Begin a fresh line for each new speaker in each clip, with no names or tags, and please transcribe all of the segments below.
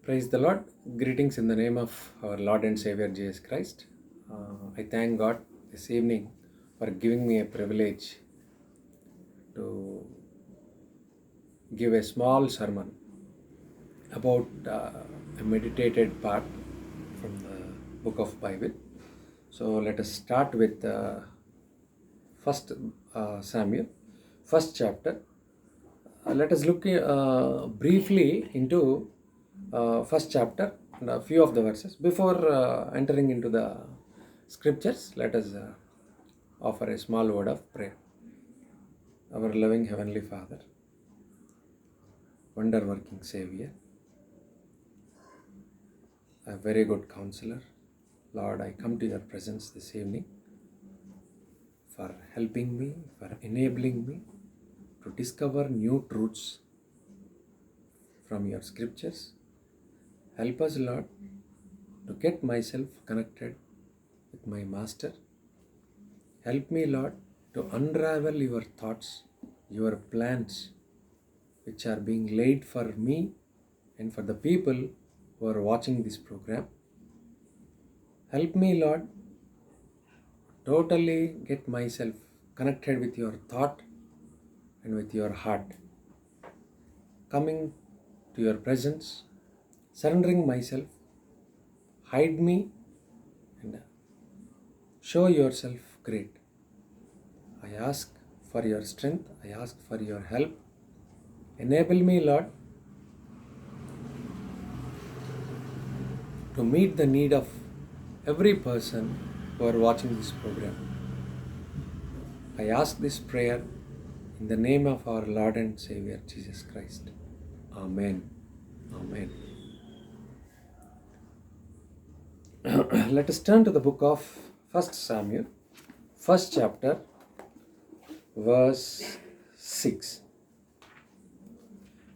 Praise the Lord. Greetings in the name of our Lord and Savior Jesus Christ. I thank God this evening for giving me a privilege to give a small sermon about a meditated part from the book of Bible. So let us start with First Samuel, first chapter. Let us look briefly into first chapter and a few of the verses. Before entering into the scriptures, let us offer a small word of prayer. Our loving Heavenly Father, wonder working Savior, a very good counselor, Lord, I come to your presence this evening for helping me, for enabling me to discover new truths from your scriptures. Help us, Lord, to get myself connected with my Master. Help me, Lord, to unravel your thoughts, your plans, which are being laid for me and for the people who are watching this program. Help me, Lord, totally get myself connected with your thought and with your heart. Coming to your presence, surrendering myself, hide me and show yourself great. I ask for your strength, I ask for your help. Enable me, Lord, to meet the need of every person who are watching this program. I ask this prayer in the name of our Lord and Savior Jesus Christ. Amen. Amen. Let us turn to the book of 1 Samuel, first chapter, verse 6.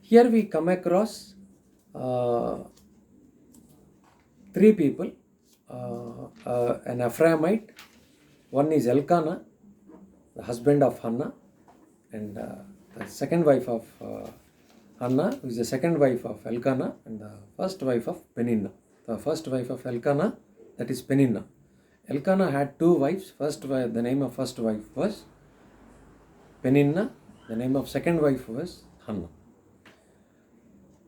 Here we come across three people, an Ephraimite, one is Elkanah, the husband of Hannah, and the second wife of Hannah, who is the second wife of Elkanah, and the first wife of Peninnah. The first wife of Elkanah, that is Peninnah. Elkanah had two wives. The name of first wife was Peninnah. The name of second wife was Hannah.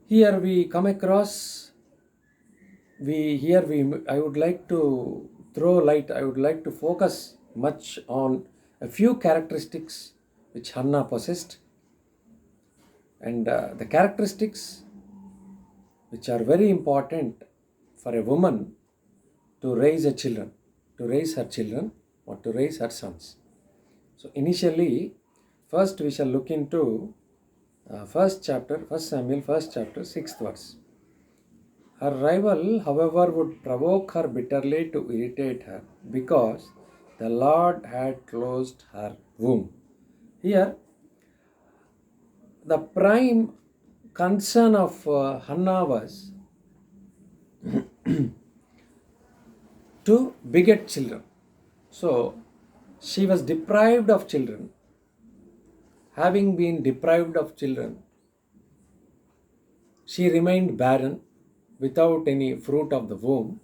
Here we come across, I would like to throw light, I would like to focus much on a few characteristics which Hannah possessed, and the characteristics which are very important for a woman to raise her children or to raise her sons. So initially, first we shall look into first Samuel, first chapter, 6th verse. Her rival, however, would provoke her bitterly to irritate her because the Lord had closed her womb. Here, the prime concern of Hannah was to beget children. So, she was deprived of children. Having been deprived of children, she remained barren without any fruit of the womb.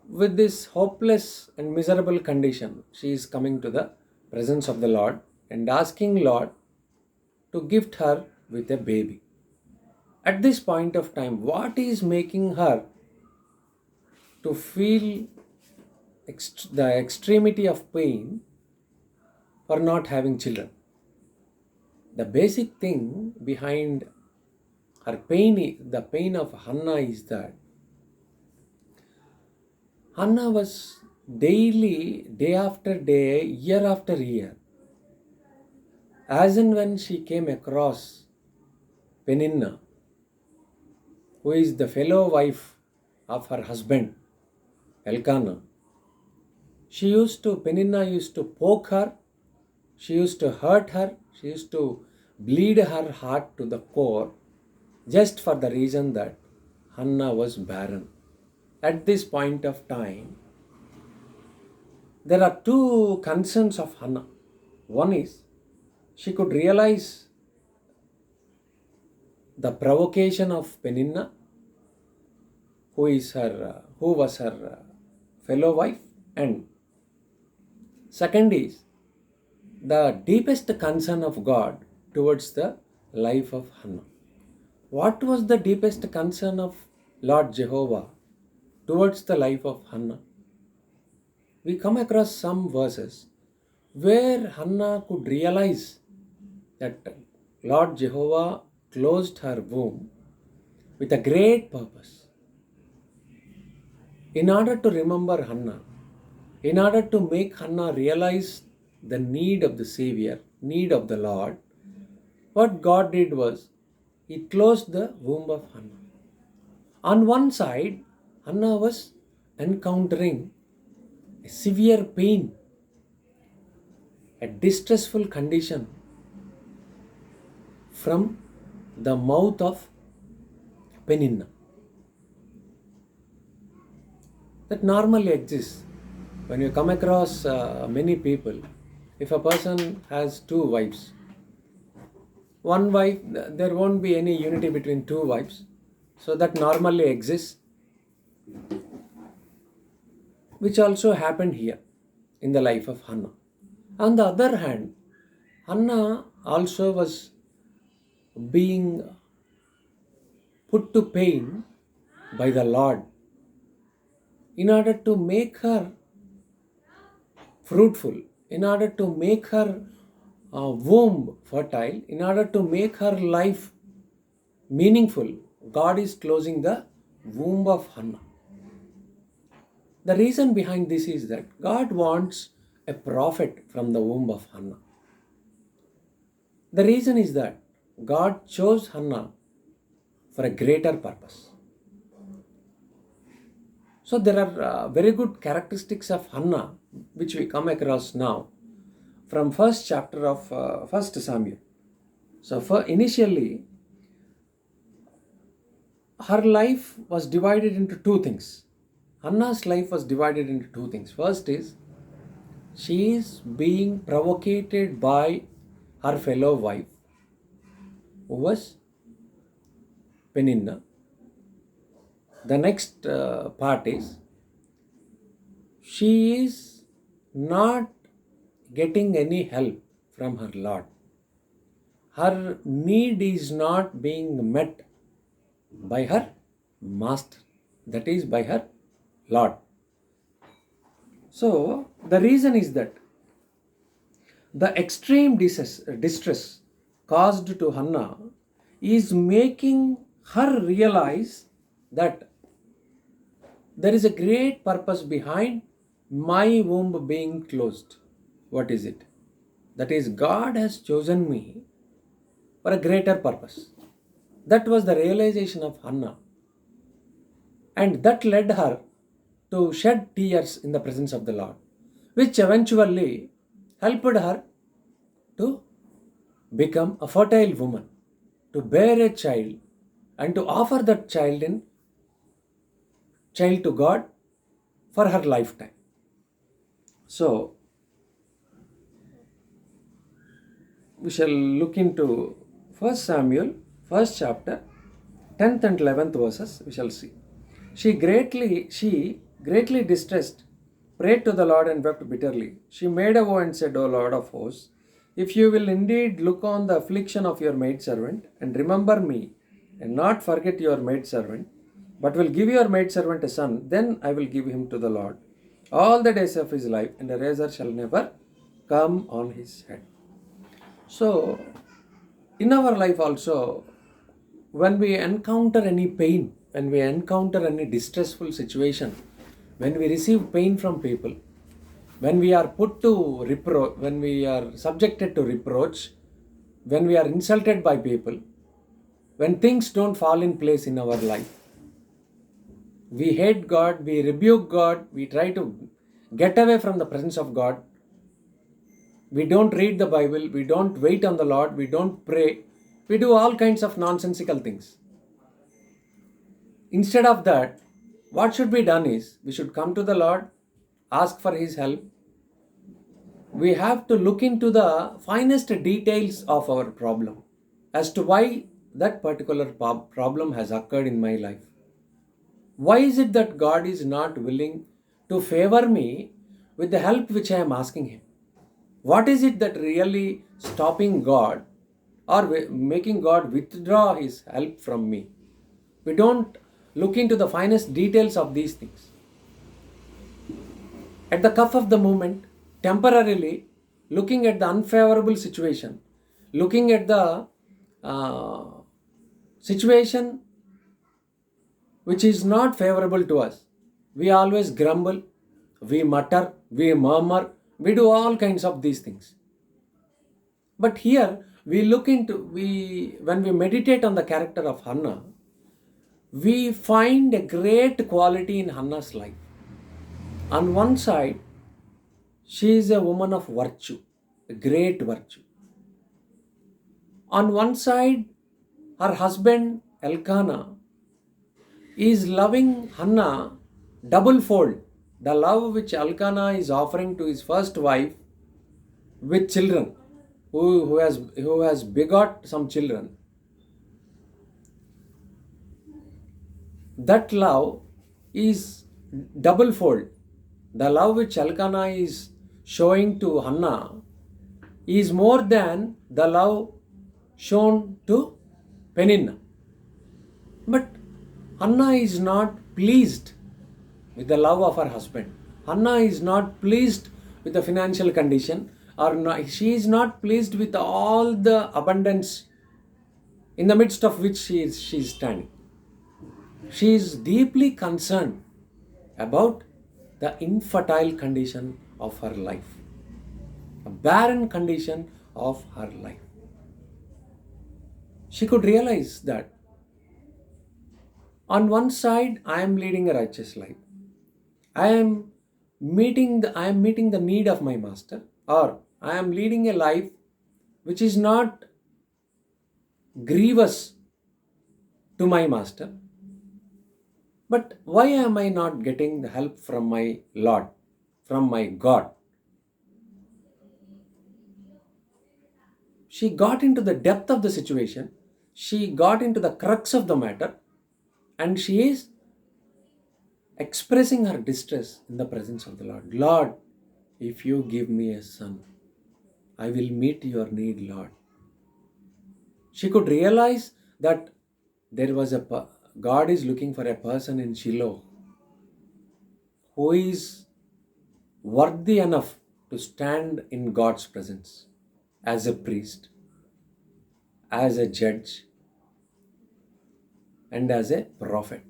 With this hopeless and miserable condition, she is coming to the presence of the Lord and asking Lord to gift her with a baby. At this point of time, what is making her to feel the extremity of pain for not having children? The basic thing behind her pain, the pain of Hannah, is that Hannah was daily, day after day, year after year, as and when she came across Peninnah, who is the fellow wife of her husband Elkanah, Peninnah used to poke her, she used to hurt her, she used to bleed her heart to the core, just for the reason that Hannah was barren. At this point of time, there are two concerns of Hannah. One is she could realize the provocation of Peninnah, who was her fellow wife, and second is the deepest concern of God towards the life of Hannah. What was the deepest concern of Lord Jehovah towards the life of Hannah? We come across some verses where Hannah could realize that Lord Jehovah closed her womb with a great purpose. In order to remember Hannah, in order to make Hannah realize the need of the Savior, need of the Lord, what God did was He closed the womb of Hannah. On one side, Hannah was encountering a severe pain, a distressful condition from the mouth of Peninnah. That normally exists. When you come across many people, if a person has two wives, one wife, there won't be any unity between two wives. So that normally exists, which also happened here in the life of Hannah. On the other hand, Hannah also was being put to pain by the Lord in order to make her fruitful, in order to make her womb fertile, in order to make her life meaningful. God is closing the womb of Hannah. The reason behind this is that God wants a prophet from the womb of Hannah. The reason is that God chose Hannah for a greater purpose. So there are very good characteristics of Hannah which we come across now from first chapter of 1 Samuel. So initially, her life was divided into two things. Hannah's life was divided into two things. First is, she is being provoked by her fellow wife, who was Peninnah. The next part is, she is not getting any help from her Lord. Her need is not being met by her master, that is by her Lord. So the reason is that the extreme distress caused to Hannah is making her realize that there is a great purpose behind my womb being closed. What is it? That is, God has chosen me for a greater purpose. That was the realization of Hannah. And that led her to shed tears in the presence of the Lord, which eventually helped her to become a fertile woman, to bear a child, and to offer that child to God for her lifetime. So we shall look into 1 Samuel, 1st chapter, 10th and 11th verses. We shall see. She greatly distressed, prayed to the Lord and wept bitterly. She made a vow and said, O Lord of hosts, if you will indeed look on the affliction of your maidservant and remember me and not forget your maidservant, but will give your maidservant a son, then I will give him to the Lord all the days of his life, and a razor shall never come on his head. So, in our life also, when we encounter any pain, when we encounter any distressful situation, when we receive pain from people, when we are when we are subjected to reproach, when we are insulted by people, when things don't fall in place in our life, we hate God, we rebuke God, we try to get away from the presence of God. We don't read the Bible, we don't wait on the Lord, we don't pray, we do all kinds of nonsensical things. Instead of that, what should be done is, we should come to the Lord, ask for His help. We have to look into the finest details of our problem as to why that particular problem has occurred in my life. Why is it that God is not willing to favor me with the help which I am asking Him? What is it that really stopping God or making God withdraw His help from me? We don't look into the finest details of these things. At the cuff of the moment, temporarily looking at the unfavorable situation, looking at the uh, situation which is not favorable to us, we always grumble, we mutter, we murmur, we do all kinds of these things. But here we look into, we when we meditate on the character of Hannah, we find a great quality in Hannah's life. On one side, she is a woman of virtue, a great virtue. On one side, her husband Elkanah is loving Hannah double fold. The love which Elkanah is offering to his first wife with children, who has begot some children, that love is double fold. The love which Elkanah is showing to Hannah is more than the love shown to Peninnah. But Hannah is not pleased with the love of her husband. Hannah is not pleased with the financial condition, or not, she is not pleased with all the abundance in the midst of which she is standing. She is deeply concerned about the infertile condition of her life, a barren condition of her life. She could realize that on one side I am leading a righteous life. I am meeting the need of my master, or I am leading a life which is not grievous to my master. But why am I not getting the help from my Lord, from my God? She got into the depth of the situation, she got into the crux of the matter, and she is expressing her distress in the presence of the Lord. Lord, if you give me a son, I will meet your need, Lord. She could realize that there was God is looking for a person in Shiloh who is worthy enough to stand in God's presence as a priest, as a judge, and as a prophet.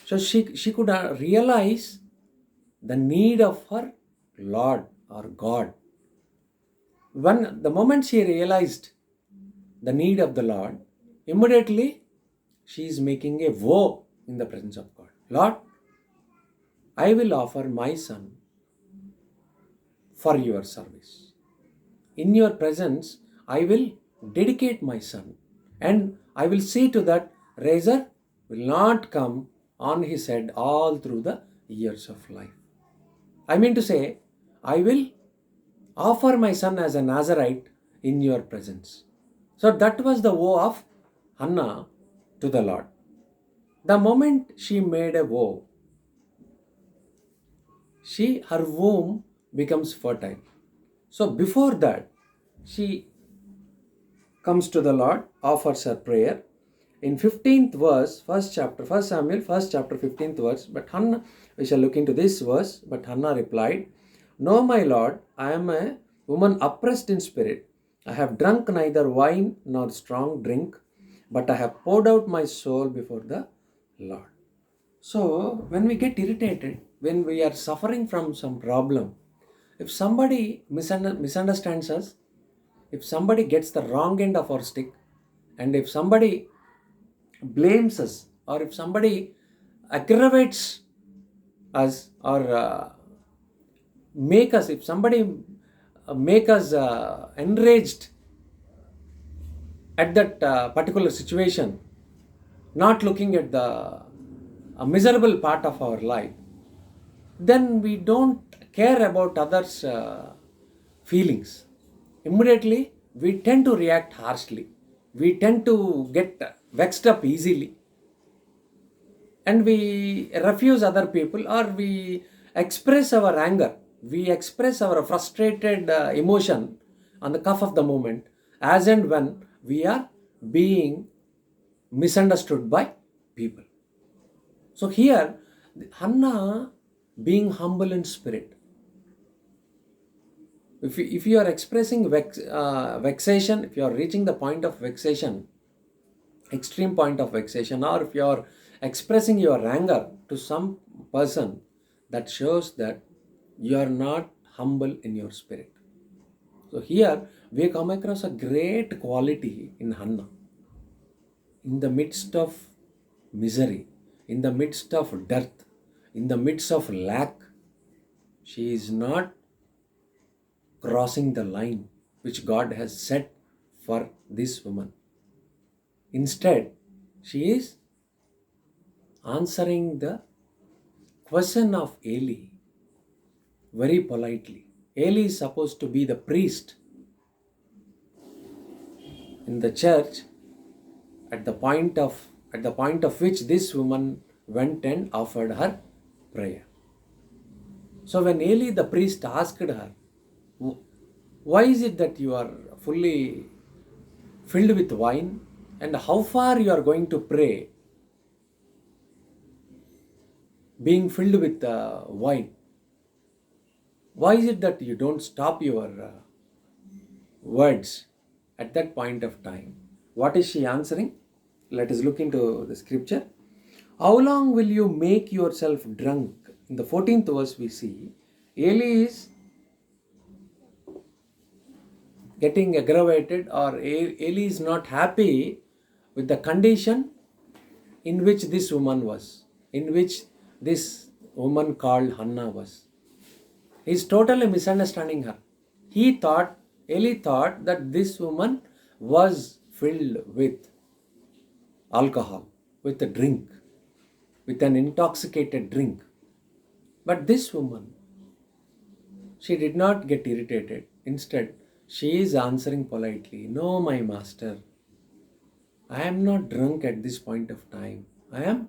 So she could realize the need of her Lord or God. When the moment she realized the need of the Lord, immediately she is making a vow in the presence of God. Lord, I will offer my son for your service. In your presence, I will dedicate my son, and I will see to that razor will not come on his head all through the years of life. I mean to say, I will offer my son as a Nazarite in your presence. So that was the vow of Hannah to the Lord. The moment she made a vow, her womb becomes fertile. So before that, she comes to the Lord, offers her prayer. In 15th verse, first chapter, 1 Samuel, first chapter, 15th verse, but Hannah, we shall look into this verse, but Hannah replied, No, my Lord, I am a woman oppressed in spirit. I have drunk neither wine nor strong drink, but I have poured out my soul before the Lord. So, when we get irritated, when we are suffering from some problem, if somebody misunderstands us, if somebody gets the wrong end of our stick, and if somebody blames us, or if somebody aggravates us, or if somebody make us enraged at that particular situation, not looking at the miserable part of our life, then we don't care about others' feelings. Immediately, we tend to react harshly. We tend to get vexed up easily. and we refuse other people, or we express our anger, we express our frustrated emotion on the cuff of the moment, as and when we are being misunderstood by people. So here, Hannah, being humble in spirit, if you are expressing vexation, if you are reaching the point of vexation, extreme point of vexation, or if you are expressing your anger to some person, that shows that you are not humble in your spirit. So here we come across a great quality in Hannah. In the midst of misery, in the midst of dearth, in the midst of lack, she is not crossing the line which God has set for this woman. Instead, she is answering the question of Eli very politely. Eli is supposed to be the priest in the church at the point of which this woman went and offered her prayer. So when Eli the priest asked her, why is it that you are fully filled with wine, and how far you are going to pray being filled with wine? Why is it that you don't stop your words at that point of time? What is she answering? Let us look into the scripture. How long will you make yourself drunk? In the 14th verse we see Eli is getting aggravated, or Eli is not happy with the condition in which this woman was, in which this woman called Hannah was. He is totally misunderstanding her. Eli thought that this woman was filled with alcohol, with a drink, with an intoxicated drink. But this woman, she did not get irritated. Instead, she is answering politely, no, my master, I am not drunk at this point of time. I am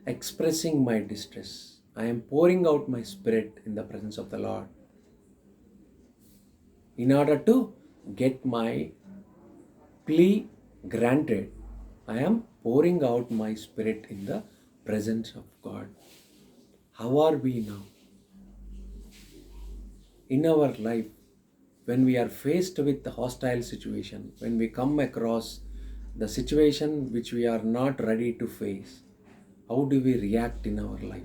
expressing my distress. I am pouring out my spirit in the presence of the Lord in order to get my plea granted. I am pouring out my spirit in the presence of God. How are we now? In our life, when we are faced with the hostile situation, when we come across the situation which we are not ready to face, how do we react in our life?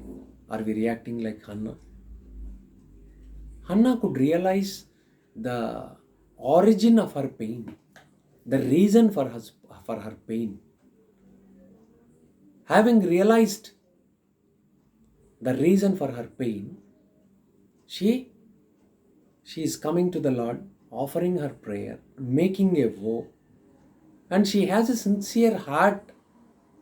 Are we reacting like Hannah? Hannah could realize the origin of her pain, the reason for her pain. Having realized the reason for her pain, she is coming to the Lord, offering her prayer, making a vow, and she has a sincere heart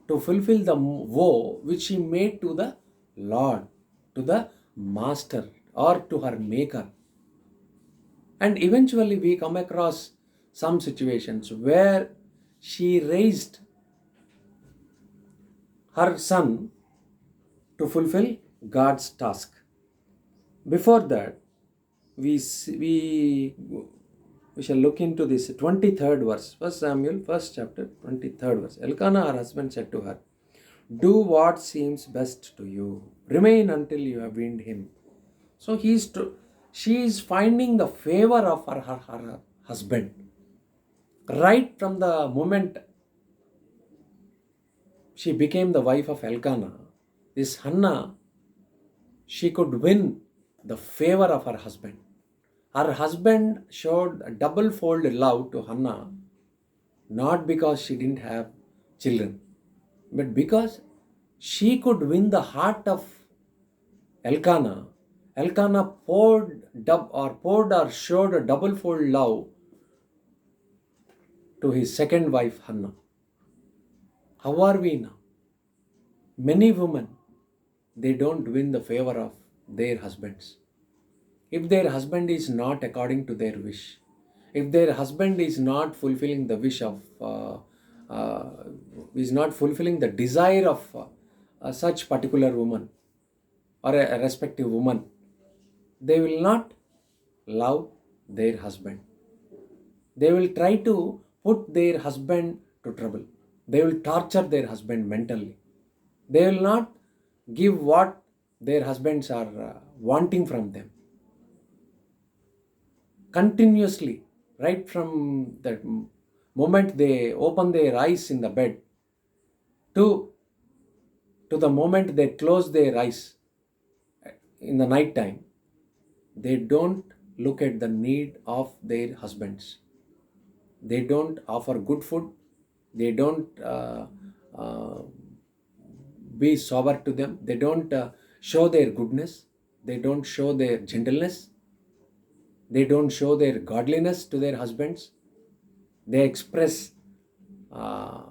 to fulfill the vow which she made to the Lord, to the Master, or to her Maker. And eventually we come across some situations where she raised her son to fulfill God's task. Before that, we shall look into this 23rd verse, 1 Samuel, 1st chapter, 23rd verse. Elkanah, her husband, said to her, do what seems best to you. Remain until you have weaned him. So she is finding the favor of her husband. Right from the moment she became the wife of Elkanah, this Hannah, she could win the favor of her husband. Her husband showed a double-fold love to Hannah, not because she didn't have children, but because she could win the heart of Elkanah. Elkanah poured or showed a double-fold love to his second wife Hannah. How are we now? Many women, they don't win the favor of their husbands. If their husband is not according to their wish, if their husband is not fulfilling the wish of, is not fulfilling the desire of such particular woman or a respective woman, they will not love their husband. They will try to put their husband to trouble. They will torture their husband mentally. They will not give what their husbands are wanting from them. Continuously, right from the moment they open their eyes in the bed to the moment they close their eyes in the night time, they don't look at the need of their husbands. They don't offer good food. They don't uh, be sober to them. They don't show their goodness. They don't show their gentleness. They don't show their godliness to their husbands. They express uh,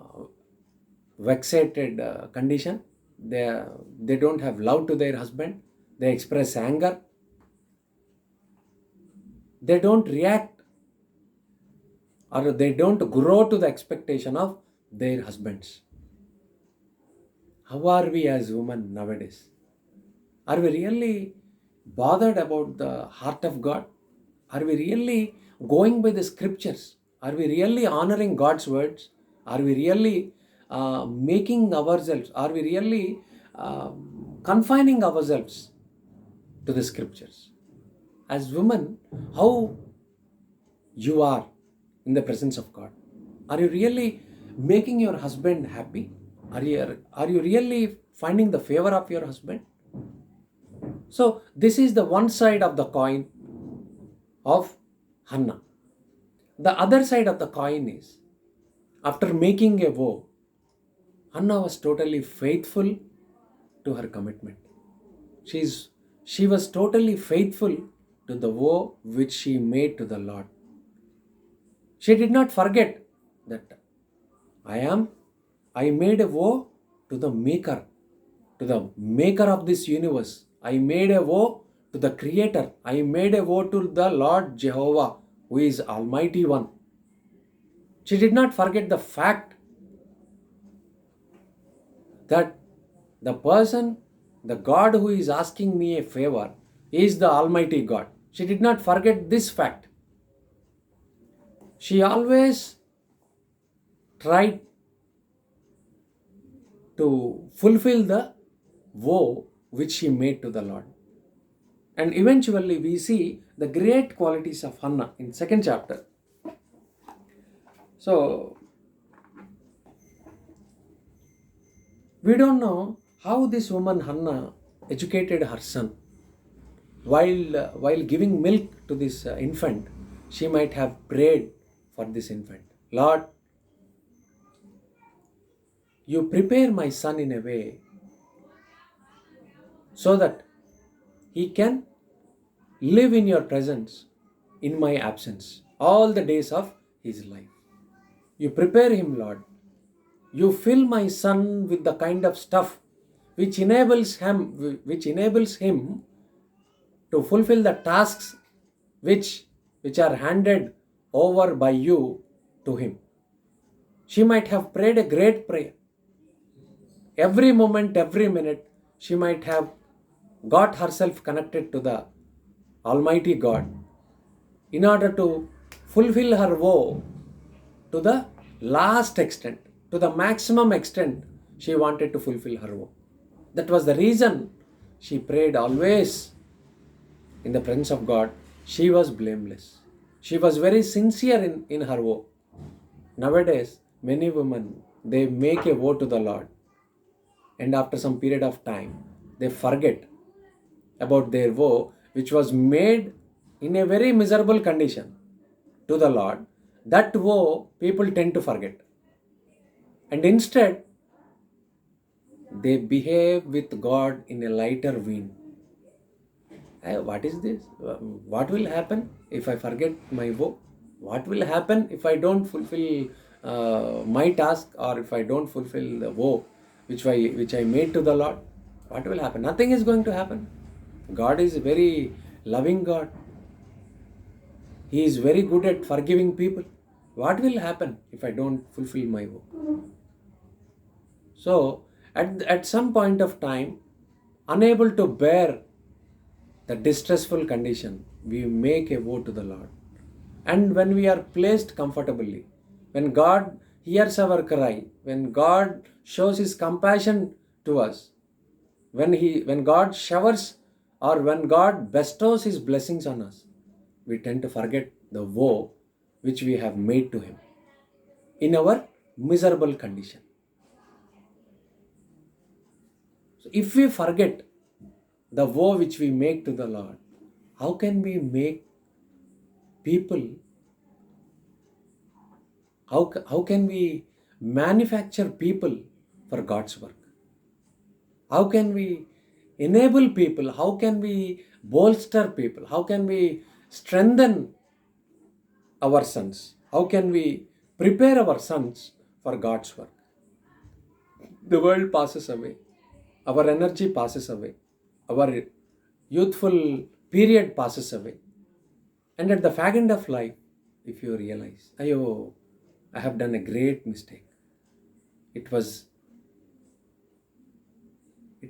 vexated condition. They don't have love to their husband. They express anger. They don't react, or they don't grow to the expectation of their husbands. How are we as women nowadays? Are we really bothered about the heart of God? Are we really going by the scriptures? Are we really honoring God's words? Are we really making ourselves, are we really confining ourselves to the scriptures? As women, how you are in the presence of God? Are you really making your husband happy? Are you really finding the favor of your husband? So this is the one side of the coin of Hannah. The other side of the coin is, after making a vow, Hannah was totally faithful to her commitment. She was totally faithful to the vow which she made to the Lord. She did not forget that I made a vow to the maker of this universe. I made a vow to the creator. I made a vow to the Lord Jehovah, who is Almighty One. She did not forget the fact that the person, the God who is asking me a favor, is the Almighty God. She did not forget this fact. She always tried to fulfill the vow which she made to the Lord. And eventually we see the great qualities of Hannah in second chapter. So we don't know how this woman Hannah educated her son. While giving milk to this infant, she might have prayed for this infant. Lord, you prepare my son in a way so that he can live in your presence in my absence all the days of his life. You prepare him, Lord. You fill my son with the kind of stuff which enables him to fulfill the tasks which are handed over by you to him. She might have prayed a great prayer. Every moment, every minute, she might have got herself connected to the Almighty God in order to fulfill her vow to the last extent, to the maximum extent she wanted to fulfill her vow. That was the reason she prayed always in the presence of God. She was blameless. She was very sincere in her vow. Nowadays, many women, they make a vow to the Lord, and after some period of time, they forget about their vow, which was made in a very miserable condition to the Lord. That vow people tend to forget, and instead they behave with God in a lighter vein. What is this? What will happen if I forget my vow? What will happen if I don't fulfill my task, or if I don't fulfill the vow which I made to the Lord? What will happen? Nothing is going to happen. God is a very loving God. He is very good at forgiving people. What will happen if I don't fulfill my vow? So At some point of time, unable to bear the distressful condition, we make a vow to the Lord. And when we are placed comfortably, when God hears our cry, when God shows His compassion to us, when God showers or when God bestows His blessings on us, we tend to forget the woe which we have made to Him in our miserable condition. So if we forget the woe which we make to the Lord, how can we make people, how can we manufacture people for God's work? How can we enable people? How can we bolster people? How can we strengthen our sons? How can we prepare our sons for God's work? The world passes away, our energy passes away, our youthful period passes away. And at the fag end of life, if you realize, Ayo, I have done a great mistake. It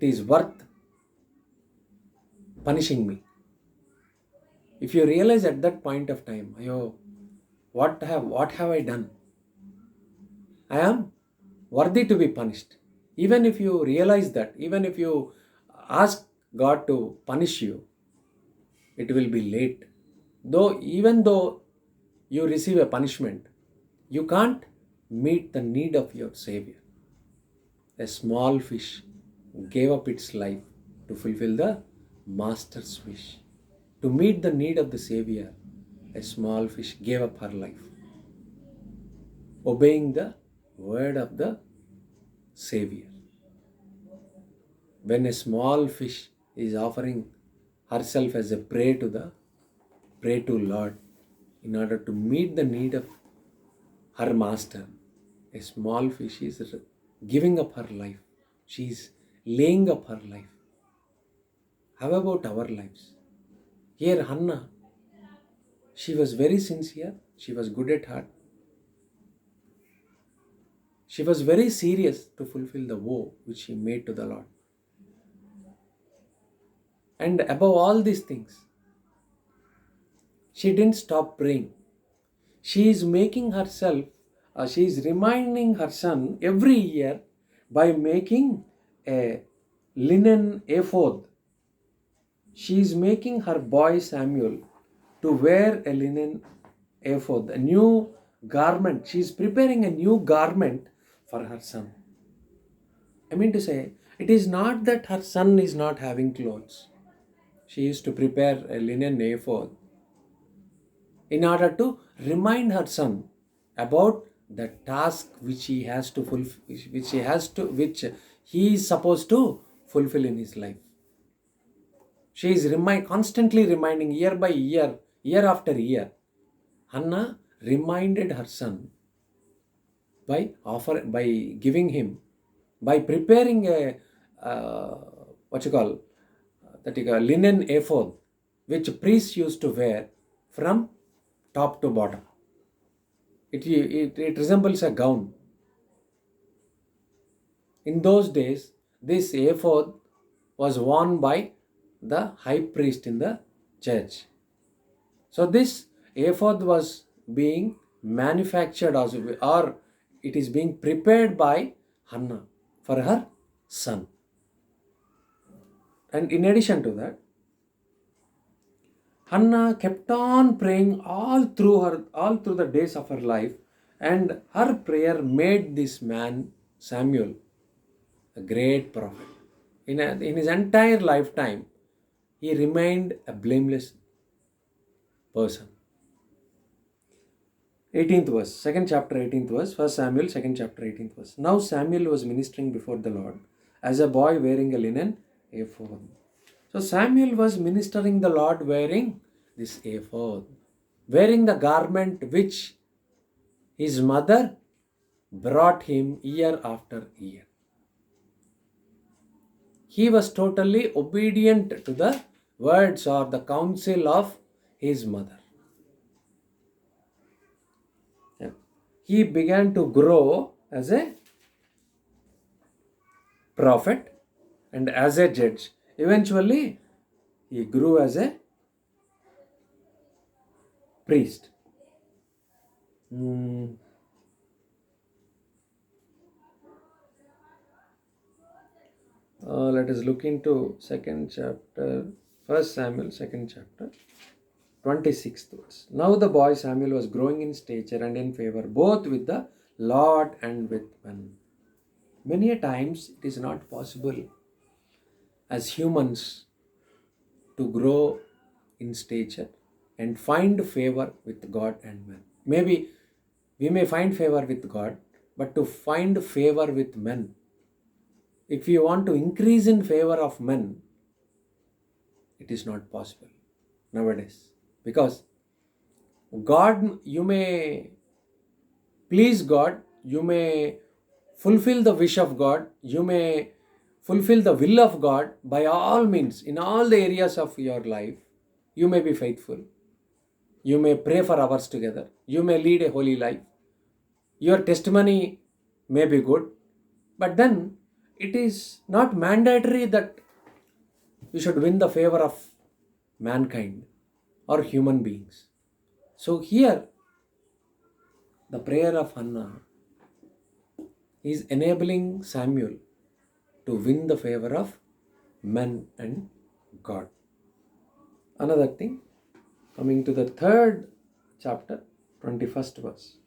is worth punishing me. If you realize at that point of time, Ayo, what have I done? I am worthy to be punished. Even if you realize that, even if you ask God to punish you, it will be late. Even though you receive a punishment, you can't meet the need of your Savior. A small fish gave up its life to fulfill the Master's wish. To meet the need of the Savior, a small fish gave up her life, obeying the word of the Savior. When a small fish is offering herself as a prey to Lord, in order to meet the need of her master, a small fish is giving up her life. She is laying up her life. How about our lives? Here, Hannah, she was very sincere. She was good at heart. She was very serious to fulfill the vow which she made to the Lord. And above all these things, she didn't stop praying. She is making herself, she is reminding her son every year by making a linen ephod. She is making her boy Samuel to wear a linen ephod, a new garment. She is preparing a new garment for her son. I mean to say, it is not that her son is not having clothes. She used to prepare a linen ephod in order to remind her son about the task which he has to fulfill, which he is supposed to fulfill in his life. She is constantly reminding year by year, year after year. Hannah reminded her son by giving him, by preparing a linen ephod, which priests used to wear from top to bottom. It resembles a gown. In those days, this ephod was worn by the high priest in the church. So this ephod was being manufactured or it is being prepared by Hannah for her son. And in addition to that, Hannah kept on praying all through the days of her life, and her prayer made this man Samuel a great prophet. In his entire lifetime, he remained a blameless person. 18th verse, 2nd chapter, 18th verse, 1st Samuel, 2nd chapter, 18th verse. Now Samuel was ministering before the Lord as a boy wearing a linen ephod. So Samuel was ministering the Lord wearing this ephod, wearing the garment which his mother brought him year after year. He was totally obedient to the words or the counsel of his mother. He began to grow as a prophet and as a judge. Eventually, he grew as a priest. Hmm. Let us look into second chapter, First Samuel, second chapter, 26th verse. Now the boy Samuel was growing in stature and in favor, both with the Lord and with men. Many a times it is not possible as humans to grow in stature and find favor with God and men. Maybe we may find favor with God, but to find favor with men, if you want to increase in favor of men, it is not possible nowadays. Because God, you may please God, you may fulfill the wish of God, you may fulfill the will of God by all means in all the areas of your life. You may be faithful, you may pray for hours together, you may lead a holy life, your testimony may be good, but then it is not mandatory that you should win the favor of mankind or human beings. So here, the prayer of Hannah is enabling Samuel to win the favor of men and God. Another thing, coming to the third chapter, 21st verse.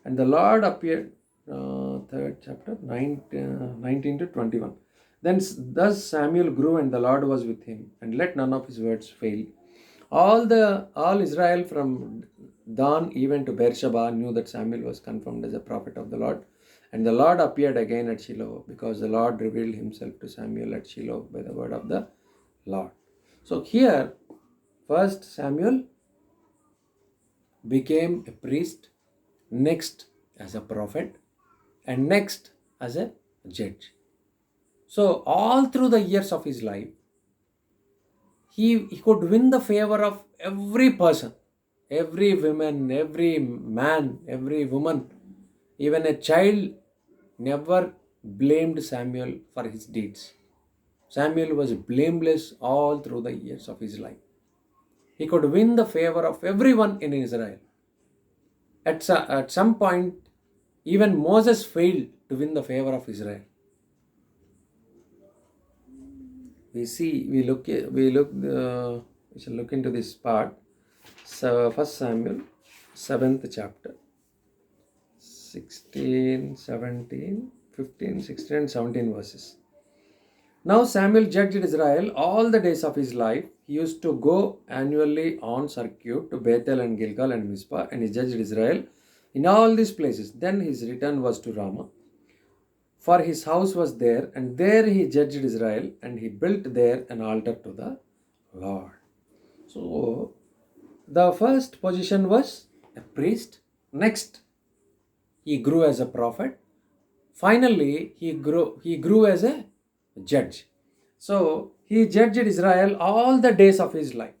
And the Lord appeared, third chapter, 19 to 21. Then thus Samuel grew, and the Lord was with him, and let none of his words fail. All Israel from Dan even to Beersheba knew that Samuel was confirmed as a prophet of the Lord. And the Lord appeared again at Shiloh, because the Lord revealed himself to Samuel at Shiloh by the word of the Lord. So here, first Samuel became a priest, next as a prophet, and next as a judge. So all through the years of his life, he could win the favor of every person, every woman, every man, every woman, even a child never blamed Samuel for his deeds. Samuel was blameless all through the years of his life. He could win the favor of everyone in Israel. At some point, even Moses failed to win the favor of Israel. We shall look into this part. So, First Samuel, 7th chapter, 16, 17, 15, 16 and 17 verses. Now Samuel judged Israel all the days of his life. He used to go annually on circuit to Bethel and Gilgal and Mizpah, and he judged Israel in all these places. Then his return was to Ramah, for his house was there, and there he judged Israel, and he built there an altar to the Lord. So the first position was a priest. Next, he grew as a prophet. Finally, he grew as a judge. So he judged Israel all the days of his life.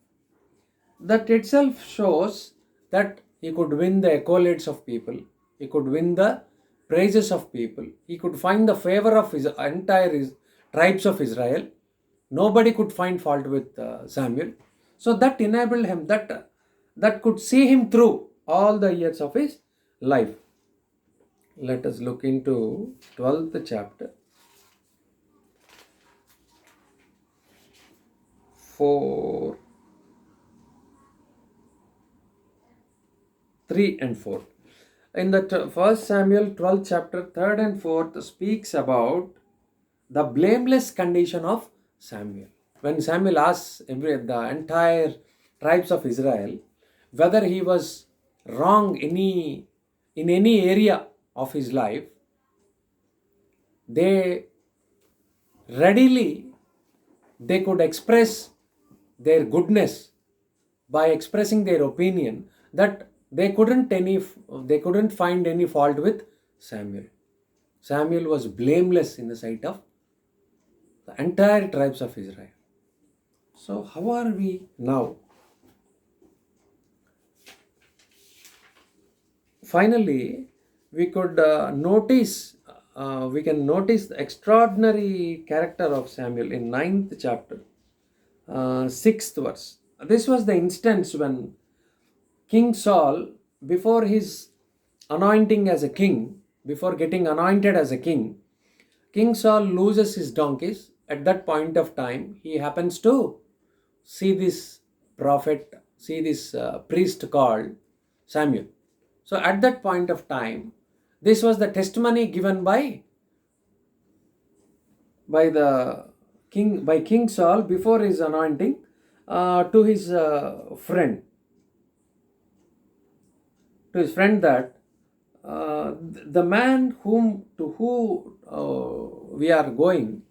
That itself shows that he could win the accolades of people, he could win the praises of people, he could find the favor of his entire tribes of Israel. Nobody could find fault with Samuel. So that enabled him, that could see him through all the years of his life. Let us look into 12th chapter, 4, 3 and 4. In the First Samuel 12th chapter, 3rd and 4th speaks about the blameless condition of Samuel. When Samuel asks the entire tribes of Israel whether he was wrong in any area of his life, they readily they could express their goodness by expressing their opinion that they couldn't find any fault with Samuel. Samuel was blameless in the sight of the entire tribes of Israel. So how are we now? Finally, we could notice we can notice the extraordinary character of Samuel in ninth chapter, sixth verse. This was the instance when King Saul, before his anointing as a king, before getting anointed as a king, King Saul loses his donkeys. At that point of time, he happens to see this prophet, see this priest called Samuel. So at that point of time, this was the testimony given by King Saul before his anointing to his friend, that the man who we are going,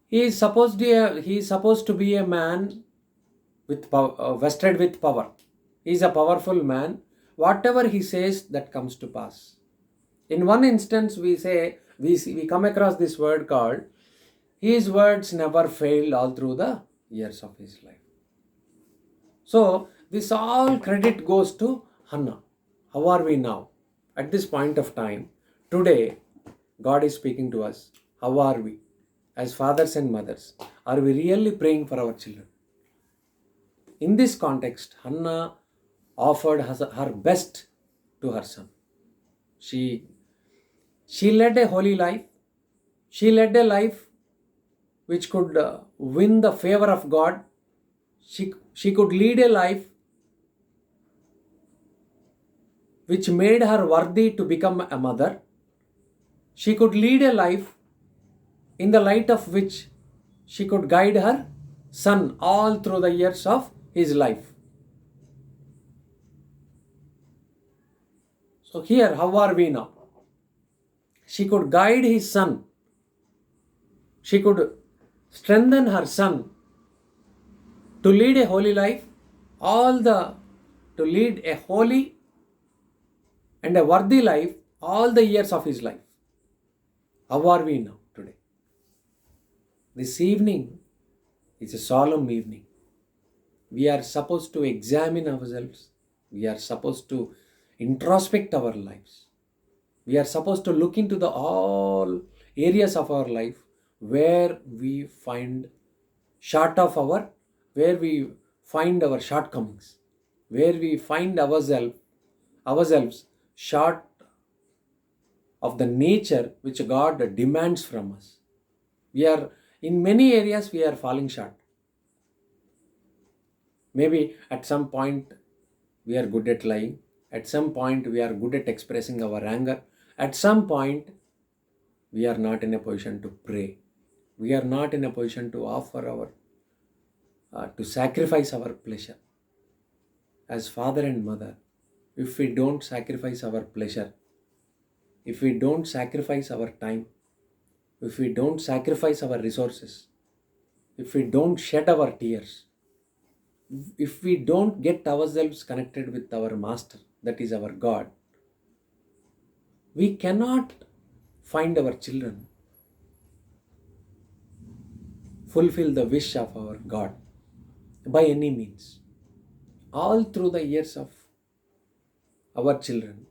he is supposed to be a man with vested with power. He is a powerful man. Whatever he says, that comes to pass. In one instance, we come across this word called, his words never failed all through the years of his life. So this all credit goes to Hannah. How are we now? At this point of time, today, God is speaking to us. How are we? As fathers and mothers, are we really praying for our children? In this context, Hannah offered her best to her son. She led a holy life. She led a life which could win the favor of God. She could lead a life which made her worthy to become a mother. She could lead a life in the light of which she could guide her son all through the years of his life. So here, how are we now? She could guide his son. She could strengthen her son to lead a holy life, to lead a holy and a worthy life all the years of his life. How are we now today? This evening is a solemn evening. We are supposed to examine ourselves. We are supposed to introspect our lives. We are supposed to look into the all areas of our life where we find where we find our shortcomings, where we find ourselves short of the nature which God demands from us. In many areas we are falling short. Maybe at some point we are good at lying. At some point we are good at expressing our anger. At some point we are not in a position to pray. We are not in a position to offer to sacrifice our pleasure. As father and mother, if we don't sacrifice our pleasure, if we don't sacrifice our time, if we don't sacrifice our resources, if we don't shed our tears, if we don't get ourselves connected with our master, that is our God, we cannot find our children fulfill the wish of our God by any means. All through the years of our children,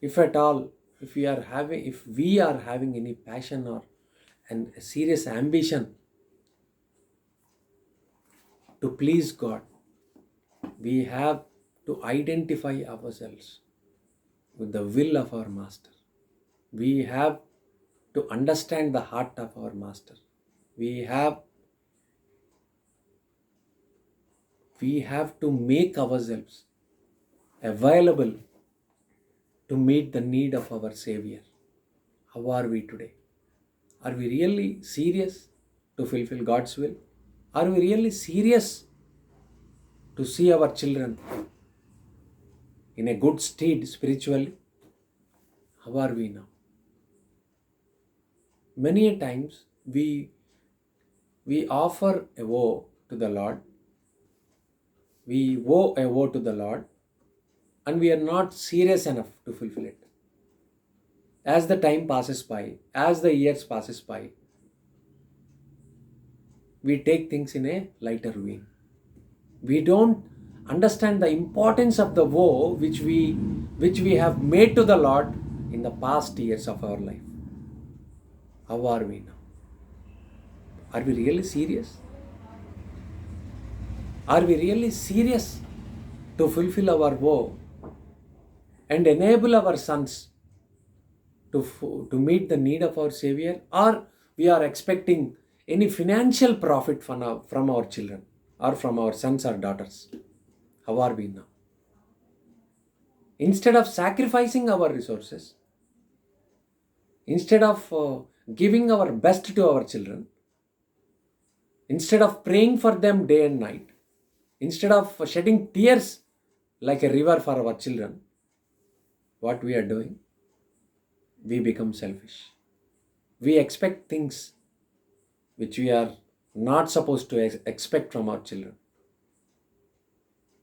if at all, if we are having any passion or a serious ambition to please God, we have to identify ourselves with the will of our master. We have to understand the heart of our master. We have to make ourselves available to meet the need of our Savior. How are we today? Are we really serious to fulfill God's will? Are we really serious to see our children in a good state spiritually? How are we now? Many a times we offer a vow to the Lord. We vow a vow to the Lord, and we are not serious enough to fulfill it. As the time passes by, as the years passes by, we take things in a lighter vein. We don't understand the importance of the vow which we have made to the Lord in the past years of our life. How are we now? Are we really serious? Are we really serious to fulfill our vow and enable our sons to meet the need of our Savior? Or we are expecting any financial profit from our children or from our sons or daughters? How are we now? Instead of sacrificing our resources, instead of giving our best to our children, instead of praying for them day and night, instead of shedding tears like a river for our children, what we are doing? We become selfish. We expect things which we are not supposed to expect from our children.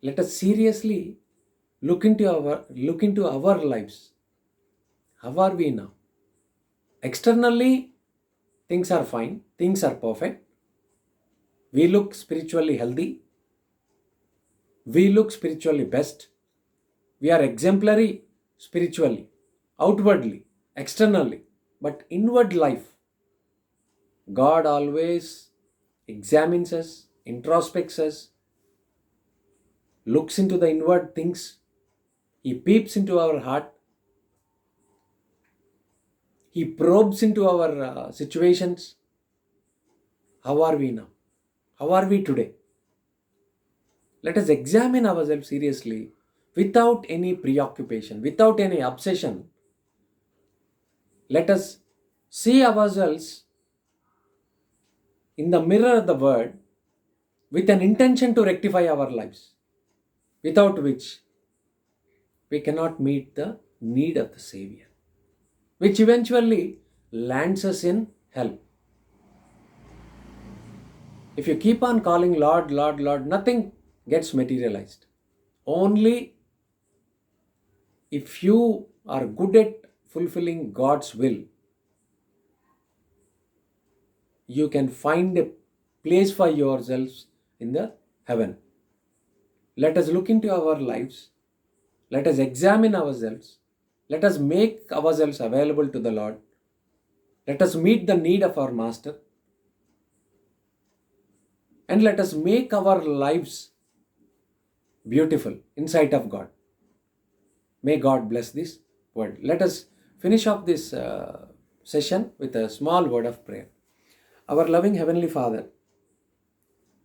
Let us seriously look into our lives. How are we now? Externally, things are fine, things are perfect. We look spiritually healthy. We look spiritually best. We are exemplary spiritually, outwardly, externally. But inward life, God always examines us, introspects us, looks into the inward things. He peeps into our heart. He probes into our situations. How are we now? How are we today? Let us examine ourselves seriously without any preoccupation, without any obsession. Let us see ourselves in the mirror of the word with an intention to rectify our lives, without which we cannot meet the need of the Savior, which eventually lands us in hell. If you keep on calling Lord, Lord, Lord, nothing gets materialized. Only if you are good at fulfilling God's will, you can find a place for yourselves in the heaven. Let us look into our lives. Let us examine ourselves. Let us make ourselves available to the Lord. Let us meet the need of our Master. And let us make our lives beautiful in sight of God. May God bless this word. Let us finish off this session with a small word of prayer. Our loving Heavenly Father,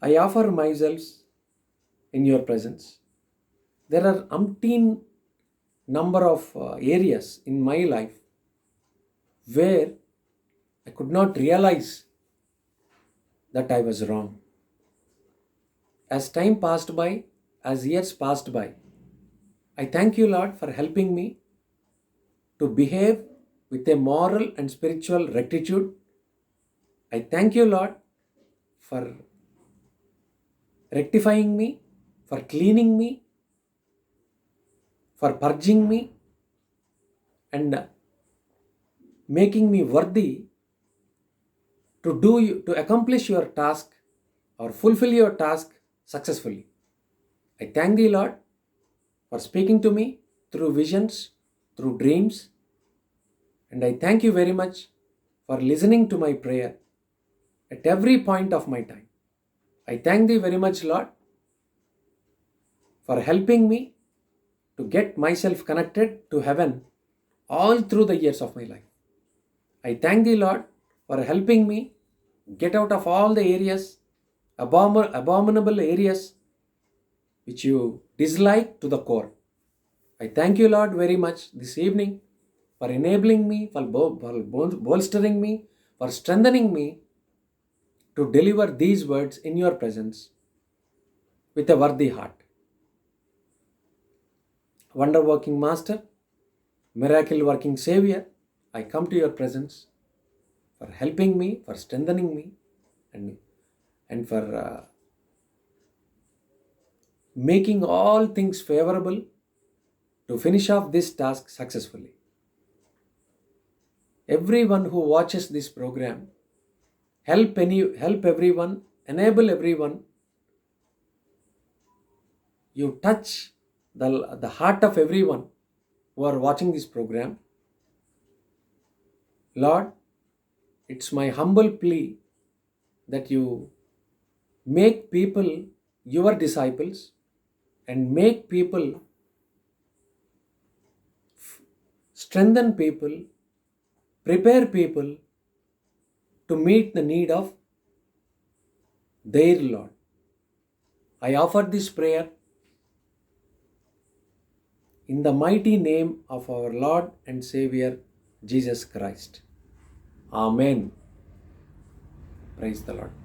I offer myself in your presence. There are umpteen number of areas in my life where I could not realize that I was wrong. As time passed by, as years passed by, I thank you, Lord, for helping me to behave with a moral and spiritual rectitude. I thank you, Lord, for rectifying me, for cleaning me, for purging me, and making me worthy to accomplish your task or fulfill your task successfully. I thank thee, Lord, for speaking to me through visions, through dreams, and I thank you very much for listening to my prayer at every point of my time. I thank thee very much, Lord, for helping me to get myself connected to heaven all through the years of my life. I thank thee, Lord, for helping me get out of all the areas, abominable areas which you dislike to the core. I thank you, Lord, very much this evening for enabling me, for bolstering me, for strengthening me to deliver these words in your presence with a worthy heart. Wonder working Master, miracle working Savior, I come to your presence for helping me, for strengthening me, and for making all things favorable to finish off this task successfully. Everyone who watches this program, help everyone, enable everyone. You touch the heart of everyone who are watching this program Lord, it's my humble plea that you make people your disciples and make people, strengthen people, prepare people to meet the need of their Lord. I offer this prayer in the mighty name of our Lord and Savior Jesus Christ. Amen. Praise the Lord.